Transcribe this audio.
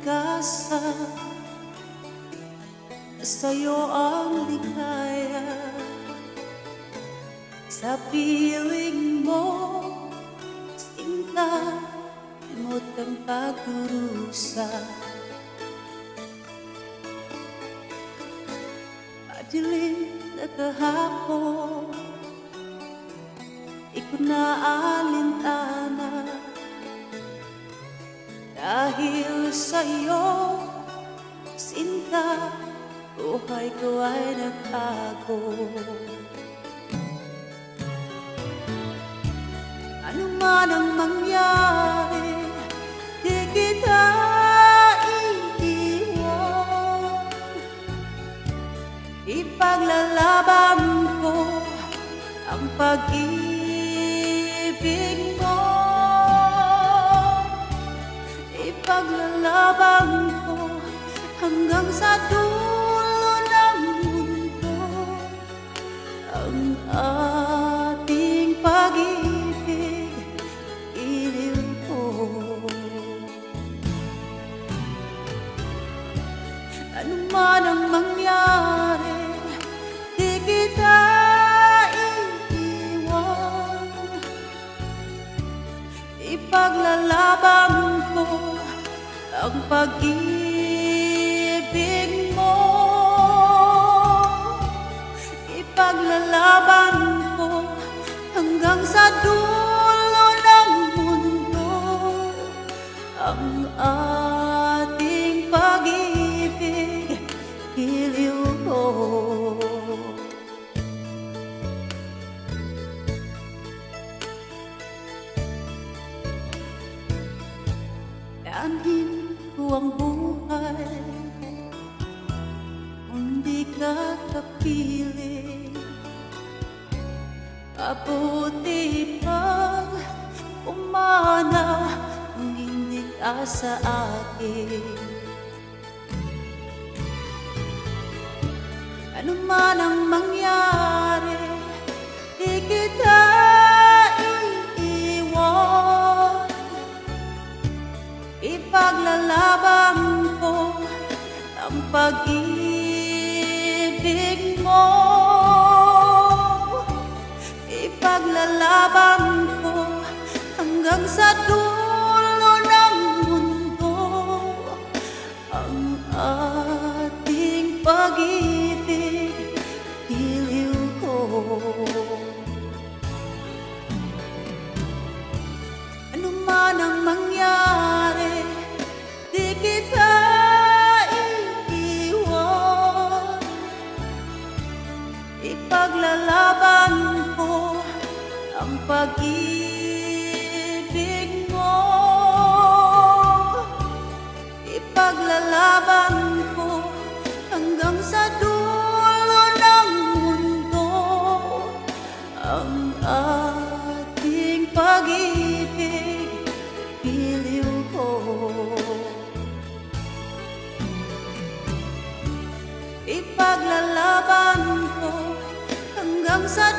pag-asa na sa'yo ang ligaya. Sa piling mo, sinta, limot ang pagdurusa. Madilim na kahapon, di ko naalintana. Dahil sa'yo, sinta, buhay ko ay nagtago. Ano man ang mangyari, di kita iiwan. Ipaglalaban ko ang pag-ibig mo. Ipaglalaban ko hanggang sa dulo ng mundo ang ating pag-ibig, iliw ko. Ano man ang mangyari, di kita iiwan. Ipaglalaban ko ang pag-ibig mo. Ipaglalaban ko hanggang sa dulo ng mundo ang ating pag-ibig, iliw ko. Aanhin ko ang buhay kung di ka kapiling. Mabuti pag umana kung hindi ka sa akin. Ano man ang mangyari, di kita iiwan. Ipaglalaban ko ang pag-ibig mo. Ipaglalaban ko hanggang sa dulo ng mundo ang ating pag-ibig, iliw ko. Ano man ang mangyari, di kita iiwan. Ipaglalaban ko ang pag-ibig mo. Ipaglalaban ko hanggang sa dulo ng mundo ang ating pag-ibig, iliw ko. Ipaglalaban ko hanggang sa